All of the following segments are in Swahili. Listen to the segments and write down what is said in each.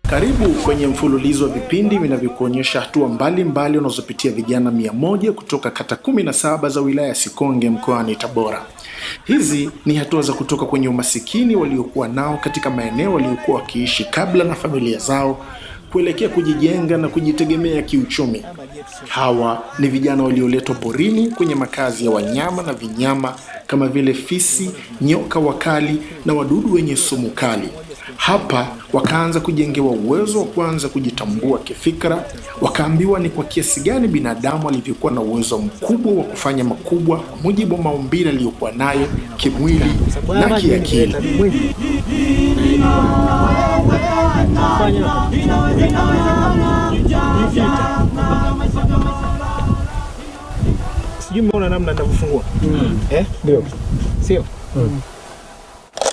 Karibu kwenye mfululizo wa vipindi vinavyokuonyesha hatua mbalimbali wanazopitia vijana 100 kutoka kata 17 za wilaya ya Sikonge mkoani Tabora. Hizi ni hatua za kutoka kwenye umasikini waliokuwa nao katika maeneo waliokuwa wakiishi kabla na familia zao kuelekea kujijenga na kujitegemea kiuchumi. Hawa ni vijana walioletwa porini kwenye makazi ya wanyama na vinyama kama vile fisi, nyoka wakali na wadudu wenye sumu kali. Hapa wakaanza kujengewa uwezo wa kuanza kujitambua kifikra, wakaambiwa ni kwa kiasi gani binadamu alivyokuwa na uwezo mkubwa wa kufanya makubwa kwa mujibu wa maumbile aliyokuwa nayo kimwili na kiakili. Sijui mmeona namna ninavyofungua. Ndio. Sio?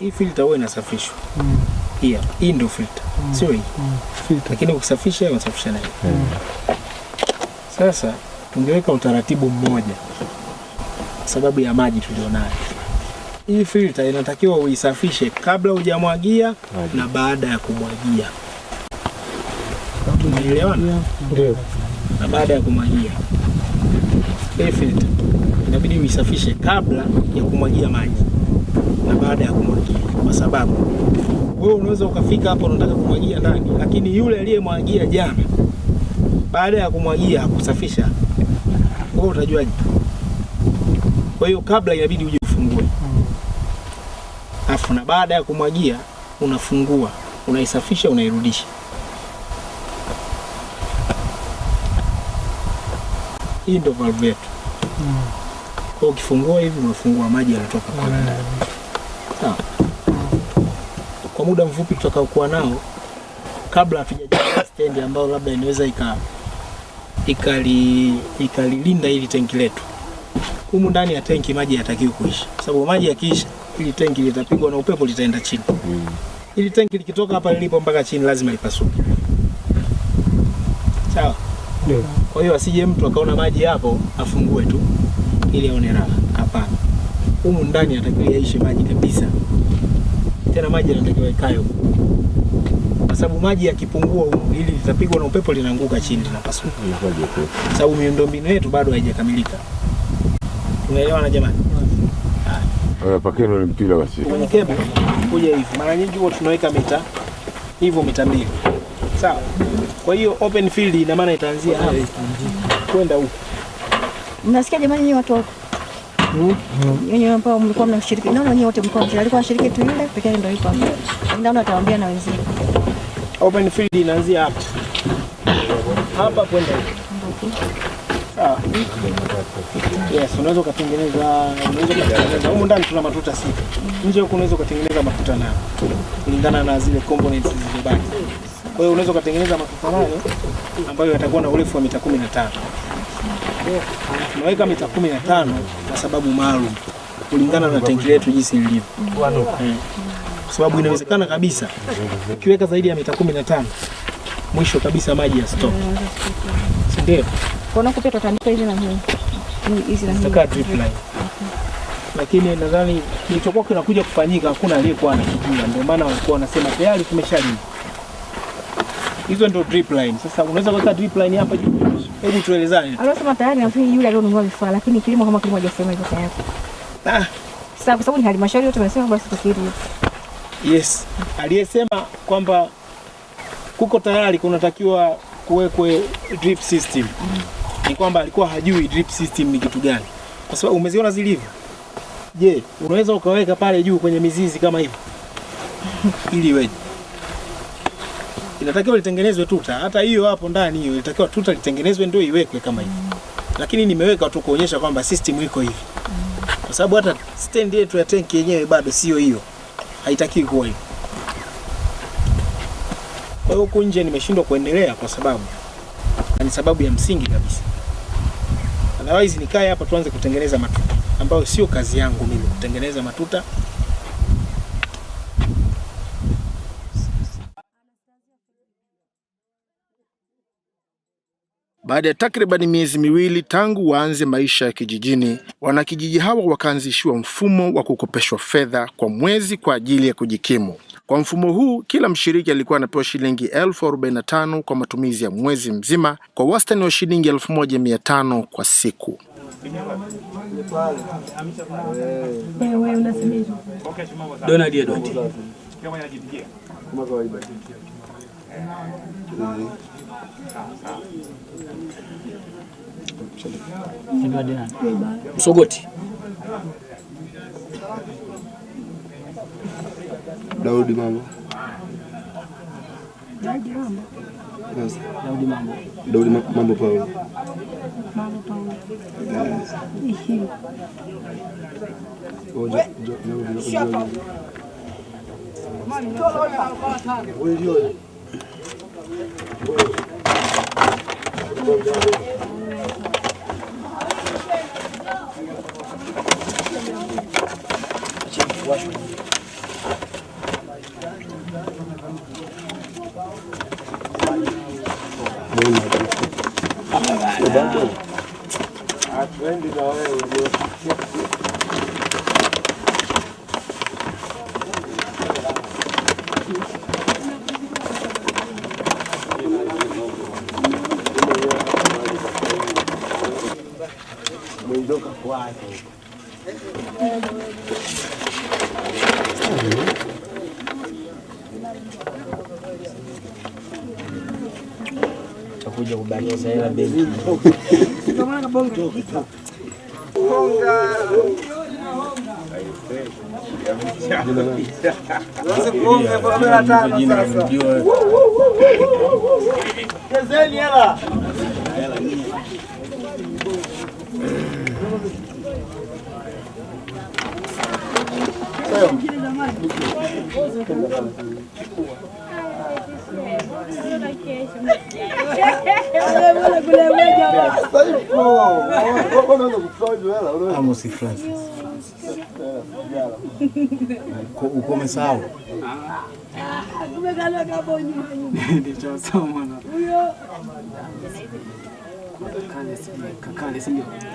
Hii filter huwa inasafishwa. Hii ndio filter. Sio hii. Lakini ukisafisha unasafisha na hii. Sasa tungeweka utaratibu mmoja sababu ya maji tulionayo. Hii filter inatakiwa uisafishe kabla hujamwagia na baada ya kumwagia. Tumeelewana? Ndio. Na baada ya kumwagia. Hii filter inabidi uisafishe kabla ya kumwagia maji na baada ya kumwagia, kwa sababu wewe unaweza ukafika hapo unataka kumwagia ndani, lakini yule aliyemwagia jana baada ya kumwagia hakusafisha, wewe utajuaje? Kwa hiyo kabla inabidi uje ufungue, afu na baada ya kumwagia unafungua, unaisafisha, unairudisha. Hii ndio valve yetu. Kwa ukifungua hivi unafungua, maji yanatoka kwa ndani. Sawa. Kwa muda mfupi tutakaokuwa nao kabla hatujajenga stand ambayo labda inaweza ikalilinda hili tenki letu. Humu ndani ya tenki maji hayatakiwi kuisha. Sababu maji yakiisha hili tenki litapigwa na upepo, litaenda chini. Hili tenki likitoka hapa lilipo mpaka chini lazima lipasuke. Sawa? Ndio. Kwa hiyo asije mtu akaona maji hapo afungue tu ili aone raha. Hapana. Humu ndani yanatakiwa yaishe maji kabisa. Tena maji yanatakiwa ikae huko. Kwa sababu maji yakipungua humu ili litapigwa na upepo linaanguka chini linapasuka. Sababu miundombinu yetu bado haijakamilika. Tunaelewana jamani? Haya pakeni ile mpira basi. Kwenye kebo kuja hivi. Mara nyingi huwa tunaweka mita hivyo mita 2. Sawa. Kwa hiyo open field ina maana itaanzia hapa kwenda huko. Mnasikia jamani nyinyi watu wako? Nyinyi ambao mlikuwa mnashiriki. Naona nyinyi wote mlikuwa alikuwa anashiriki tu yule pekee ndio yuko hapo. Naona atawaambia na wenzake. Open field inaanzia hapa. Hapa kwenda huko. Sawa. Yes, unaweza kutengeneza huko ndani tuna matuta 6. Nje huko unaweza kutengeneza matuta 8 kulingana na zile components zilizobaki. Kwa hiyo unaweza kutengeneza matuta 8 ambayo yatakuwa na urefu wa mita 15. Tunaweka mita 15 kwa sababu maalum kulingana na tenki letu jinsi lilivyo. Kwa sababu inawezekana kabisa ukiweka zaidi ya mita 15 mwisho kabisa maji ya stop. Ndio. Kuna kupita tutandika hizi na hizi na drip line. Lakini nadhani kilichokuwa kinakuja kufanyika hakuna aliyekuwa anakijua, ndio maana walikuwa wanasema tayari tumeshalima. Hizo ndio drip line. Sasa unaweza kuweka drip line hapa juu. Hebu tuelezane. Anasema tayari na yule alionunua vifaa, lakini kilimo kama kilimo hajasema hivyo tayari. Sasa kwa sababu ni halmashauri yote wamesema basi tufikiri. Yes. Aliyesema kwamba kuko tayari kunatakiwa kuwekwe drip system. Ni kwamba alikuwa hajui drip system ni kitu gani. Kwa sababu umeziona zilivyo. Je, unaweza ukaweka pale juu kwenye mizizi kama hivi? Ili weje. Inatakiwa litengenezwe tuta. Hata hiyo hapo ndani hiyo inatakiwa tuta litengenezwe ndio iwekwe kama hivi. Lakini nimeweka tu kuonyesha kwamba system iko hivi. Kwa sababu hata stand yetu ya tanki yenyewe bado sio hiyo. Haitakiwi kuwa hivi. Kwa hiyo huko nje nimeshindwa kuendelea kwa sababu ni sababu ya msingi kabisa. Otherwise nikae hapa tuanze kutengeneza matuta ambayo sio kazi yangu mimi kutengeneza matuta. Baada ya takriban miezi miwili tangu waanze maisha ya kijijini, wanakijiji hawa wakaanzishiwa mfumo wa kukopeshwa fedha kwa mwezi kwa ajili ya kujikimu. Kwa mfumo huu, kila mshiriki alikuwa anapewa shilingi 45,000 kwa matumizi ya mwezi mzima, kwa wastani wa shilingi 1,500 kwa siku. Msogoti. Daudi mambo. Daudi mambo Paulo. Takuja kubadilisha hela benki. Amos y Francis. Uko mesao.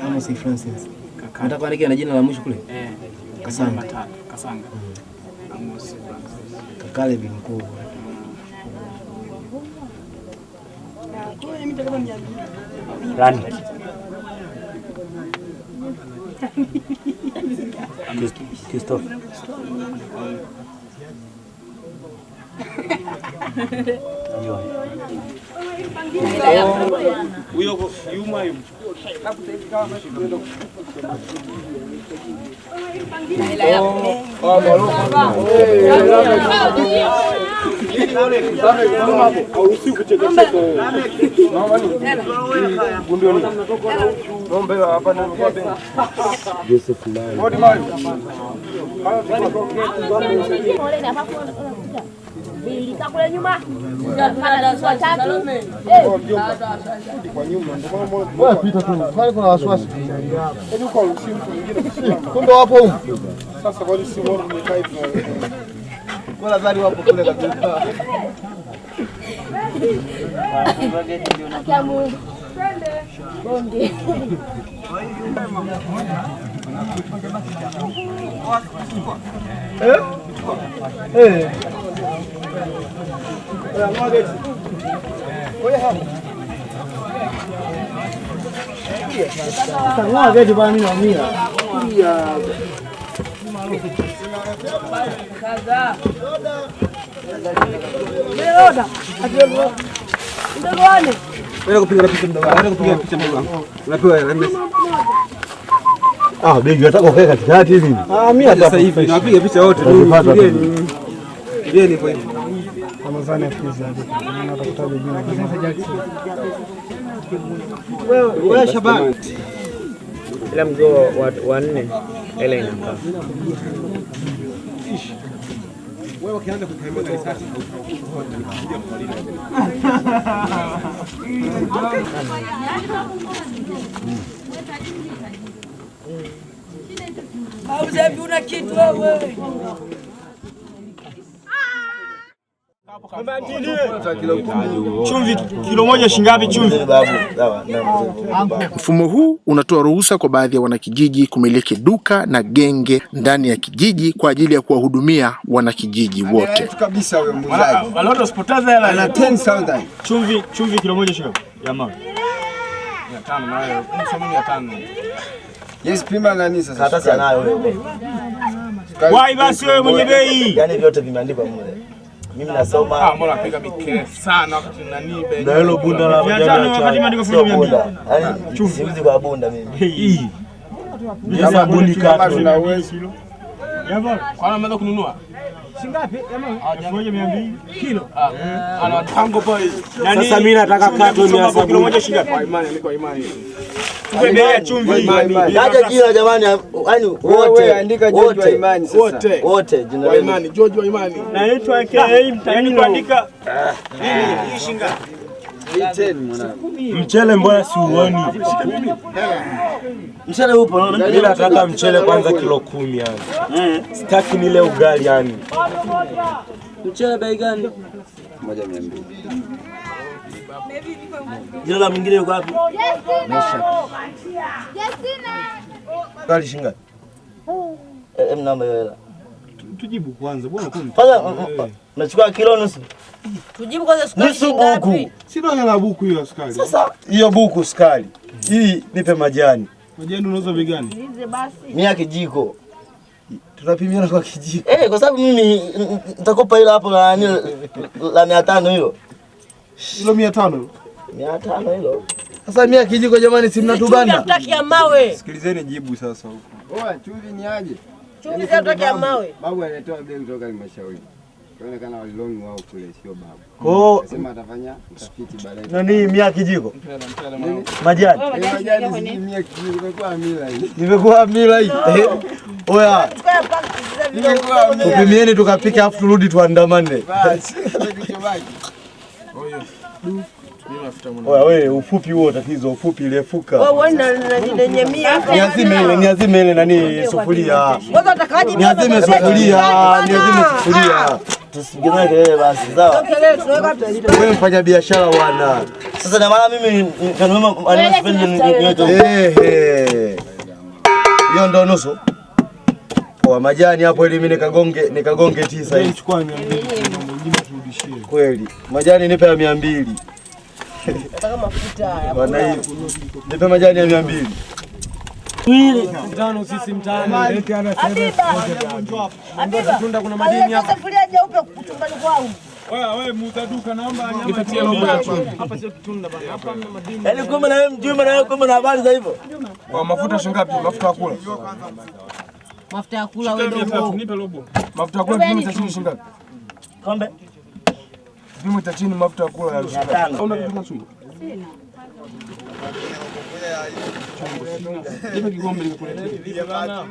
Amos y Francis. Nataka kuandika na jina la mwisho kule? Kasanga. Kasanga. Amos y Francis. Kakale bi mkuu. Rani. Christophe. Begi nataka kukaa katikati hivi. Mimi hata sasa hivi napiga picha wote. Ndiye kwa hivi. Ramadhani afiza hadi. Nataka jina. Wewe Shaban. Ila mgoo wa 4 ile inakaa. Wewe ukianza kutembea na risasi Hauza una kitu wewe. Chumvi kilo moja shingapi chumvi? Mfumo huu unatoa ruhusa kwa baadhi ya wanakijiji kumiliki duka na genge ndani ya kijiji kwa ajili ya kuwahudumia wanakijiji wote. Kabisa wewe muuzaji. Waloto spotaza hela na 10,000. Chumvi kilo moja shingapi? Jamaa. 500 na wewe. Msomi 500. Yes, pima nani sasa? Karatasi anayo wewe. Wai basi wewe mwenye bei. Yaani vyote vimeandikwa mule. Mimi nasoma. Mbona napiga mikele sana wakati nani bei. Na hilo bunda la majani wakati maandiko fujo 200. Yaani chumvi kwa bunda mimi. Hii. Sasa bundi katu na uwezo. Yabo, kwa nini kununua? Shingapi? Jamaa 1200 kilo. Ana tango boy. Sasa mimi nataka kato 100 kilo moja shingapi? Kwa imani niko imani. Bei ya chumvi. Kaja jina jamani, yani wote andika George wa imani sasa. Wote jina wa imani, George wa imani. Naitwa KA mtani kuandika hii shingapi? mchele mbona si uoni? Mchele upo, mimi nataka mchele kwanza kilo 10 yani. Sitaki nile ugali yani. Mchele bei gani? 1,200. Jina la mwingine yuko wapi? Mesha. Ugali shingapi? Namba hela. Tujibu kwanza bwana kumbe. Nachukua kilo nusu. Tujibu kwanza sukari ngapi? Sina hela buku hiyo sukari. Sasa hiyo buku sukari. Hii nipe majani. Majani unauza bei gani? Nize basi. Mimi kijiko. Tunapimiana kwa kijiko. Kwa sababu mimi nitakopa ile hapo la 500 hilo. Kilo 500. 500 hilo. Sasa mimi kijiko jamani, si mnatubana. Tunataka ya mawe. Sikilizeni jibu sasa huko. Oa, chumvi ni aje? Chumvi tunataka ya mawe. Babu anatoa bei kutoka halmashauri. Inaonekana walilongi wao kule sio babu. Kwa sema atafanya utafiti baadaye. Nani mia kijiko? Majani. Majani si mia kijiko, imekuwa mila hii. Imekuwa mila hii. Oya. Tupimieni tukapike afu turudi tuandamane. Basi, kichobaki. Oya wewe, ufupi huo tatizo, ufupi ilefuka. Wewe na mia. Niazime ile nani sufuria. Wewe utakaje? Niazime sufuria. Tusigeme kelele basi, sawa? Wewe mfanya biashara bwana. Sasa na maana mimi kanunua hiyo ndo nusu. Kwa majani hapo ili mimi nikagonge 9 hivi. Chukua 200 mwingine turudishie. Kweli. Majani nipe ya 200. Nataka mafuta haya. Bwana hiyo. Nipe majani ya 200. Twili mtano sisi mtaani. Leti ana Habiba. Tunda kuna madini hapa. Sufuria jeupe kutumbani kwangu. Wewe muuza duka naomba nipatie robo ya chumvi. Hapa sio kitunda bana. Hapa mna madini. Yaani kumbe na wewe mjumbe na wewe kumbe na habari za hivyo. Kwa mafuta shingapi? Mafuta ya kula. Mafuta ya kula wewe dogo. Nipe robo. Mafuta ya kula kipimo cha chini shingapi? Kombe. Kipimo cha chini mafuta ya kula ya shingapi? Hauna kitu kachungu. Nipe kikombe nikuletee. Bana.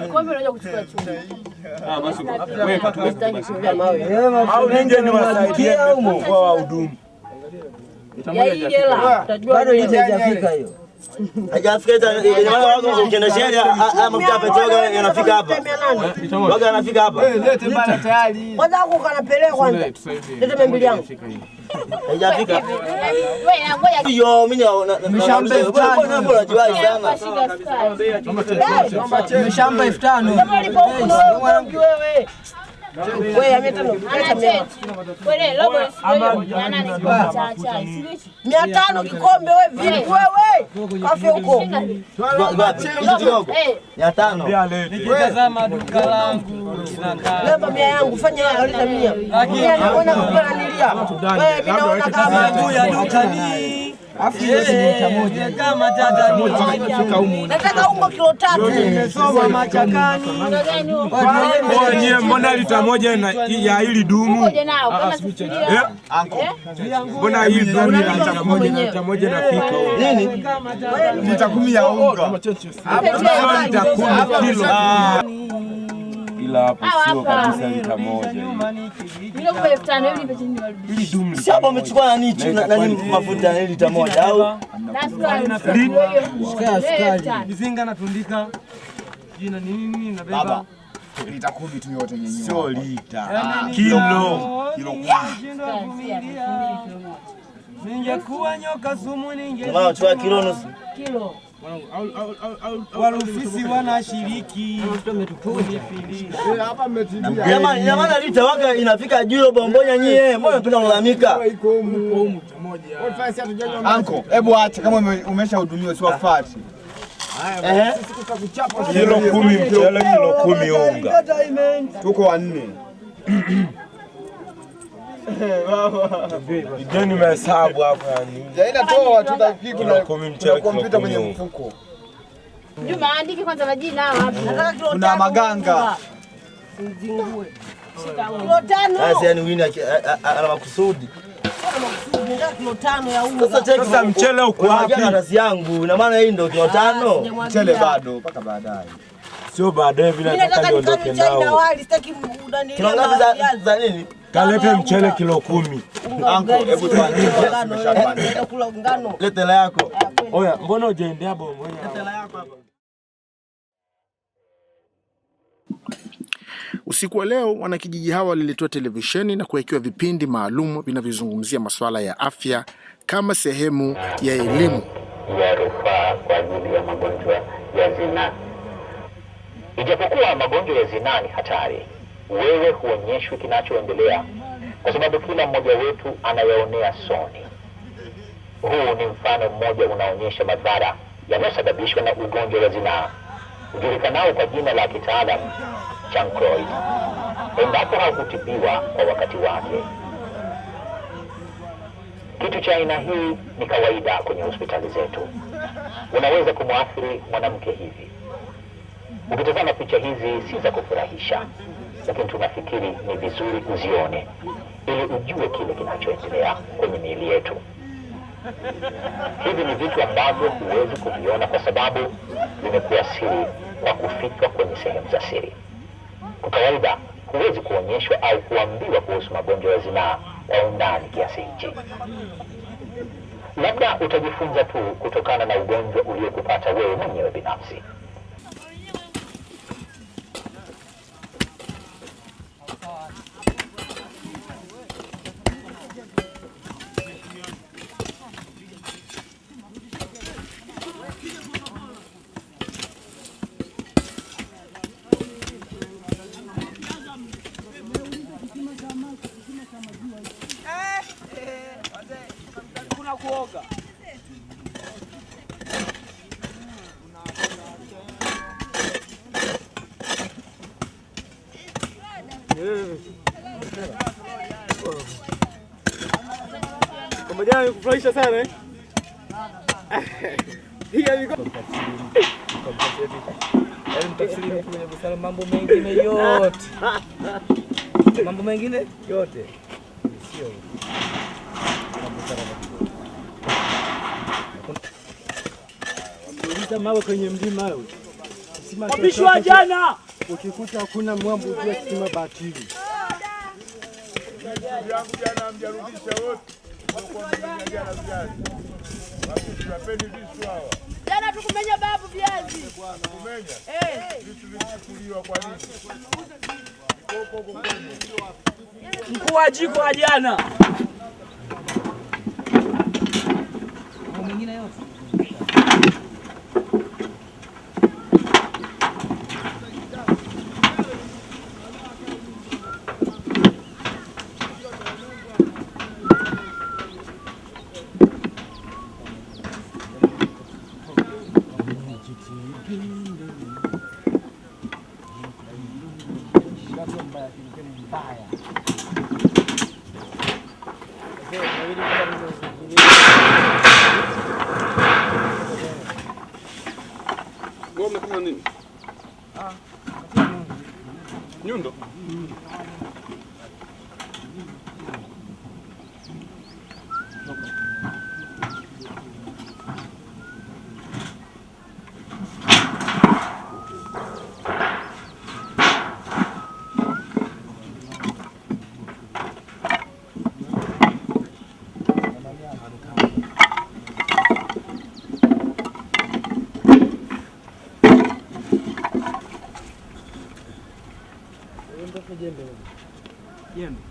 Kikombe unaweza kuchukua chumvi. Basi wewe katuweke chumvi ya mawe. Au ninge niwasaidie huko kwa wahudumu. Bado haijafika hiyo. Haijafika jamaa wako ukienda sheria mafuta ya petroli yanafika hapa. Waga yanafika hapa. Lete bana tayari. Kwanza huko kanapeleka kwanza. Lete mbili yangu. Haijafika. Yo mimi nimeshamba 5,000. Mbona jiwai sana? Nimeshamba 5,000. Kama ulipokuwa wewe. Wewe ametano. Acha mema. Wewe robo cha 500 kikombe wewe vipi wewe? Kafe huko. 500. Nikitazama duka langu linakaa. Lamba 100 yangu fanya aleta 100. Lakini naona kupana nilia. Wewe mimi naona kama juu ya duka ni afu lita moja kama tata fika huko. Nataka huko kilo 3. Nimesoma machakani. Wewe mbona lita moja ya hili dumu? Ngoja nao kama sufuria. Mbona hii dumu lita moja nafika huko? Nini? Lita 10 ya unga. Hapa lita 10 kilo. Ila hapo sio kabisa lita moja. Bila kwa 5,000 hivi nipe chini warudi. Hili dumu. Si hapo umechukua nani mafuta ya lita moja au? Sukari. Mizinga natundika. Jina nini nabeba? Lita 10 tu yote yenyewe. Sio lita. Kilo. Ningekuwa nyoka sumu Mama chukua kilo nusu. Kilo. Warufisi wanashiriki. Hapa mmetindia. Jamani, jamani lita waga inafika juu bombonya nyie. Mbona unapenda kulalamika? Anko, hebu acha kama umeshahudumiwa si wafuati. Kilo 10 mchele, kilo 10 unga. Tuko 4. Igeni mahesabu hapa yani. Jaina toa tutapika Kilo 10 mchele, kilo kompyuta 10 kwenye unga. mfuko. Juma andike kwanza majina hapo. Nataka kilo 5. Kuna maganga. Zingue. Kilo 5. Sasa yani wini ana makusudi. Kilo 5 ya unga. Sasa Mchele uko wapi? Kazi yangu. Ina maana hii ndio kilo 5. Mchele bado mpaka baadaye. Sio baadaye vile nataka niondoke nao. Kilo ngapi za nini? Kalete mchele kilo 10. Anko, hebu tuandike tumeshapanda. Leta hela yako. Oya, mbona hujaendea bomo? Leta hela yako hapa. Usiku wa leo wanakijiji hawa waliletewa televisheni na kuwekewa vipindi maalum vinavyozungumzia masuala ya afya kama sehemu ya elimu ya rufaa kwa ajili ya magonjwa ya zinaa. Ijapokuwa magonjwa ya zinaa ni hatari, wewe huonyeshwi kinachoendelea kwa sababu kila mmoja wetu anayaonea soni. Huu ni mfano mmoja unaonyesha madhara yanayosababishwa na ugonjwa wa zinaa ujulikanao kwa jina la kitaalamu chancroid, endapo haukutibiwa kwa wakati wake. Kitu cha aina hii ni kawaida kwenye hospitali zetu. Unaweza kumwathiri mwanamke hivi. Ukitazama picha hizi si za kufurahisha, lakini tunafikiri ni vizuri uzione ili ujue kile kinachoendelea kwenye miili yetu. Hivi ni vitu ambavyo huwezi kuviona kwa sababu vimekuwa siri kwa kufichwa kwenye sehemu za siri. Kwa kawaida huwezi kuonyeshwa au kuambiwa kuhusu magonjwa ya zinaa kwa undani kiasi hichi. Labda utajifunza tu kutokana na ugonjwa uliokupata wewe mwenyewe binafsi. Kuna kuoga. Kama jana kufurahisha sana eh? Hiyo iko mtafsiri kwenye busara mambo mengine yote. Mambo mengine yote. Sio. Mawe kwenye mlima wewe. Wapishwa jana. Ukikuta hakuna mwambo ujue kisima batili. Yangu jana mjarudisha wote. Jana viazi. Tunapeni visu hawa. Jana tukumenya babu viazi. Kumenya? Visu vilichukuliwa kwa nini? Mkuu wa jiko wa jana. Mwingine yote. Ngome kama nini? Nyundo. Jembe.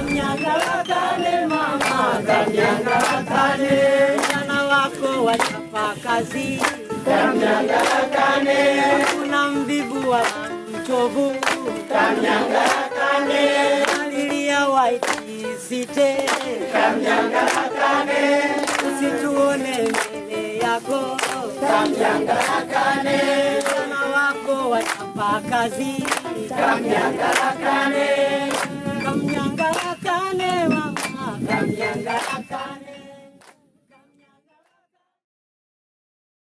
Kamnyangarakane mama, kamnyangarakane, jana wako wachapa kazi. Kamnyangarakane, kuna mvivu wa mchovu. Kamnyangarakane, alilia waitisite. Kamnyangarakane, usituone mbele yako. Kamnyangarakane, jana wako wachapa kazi. Kamnyangarakane, kamnyangarakane mama, kamnyangarakane.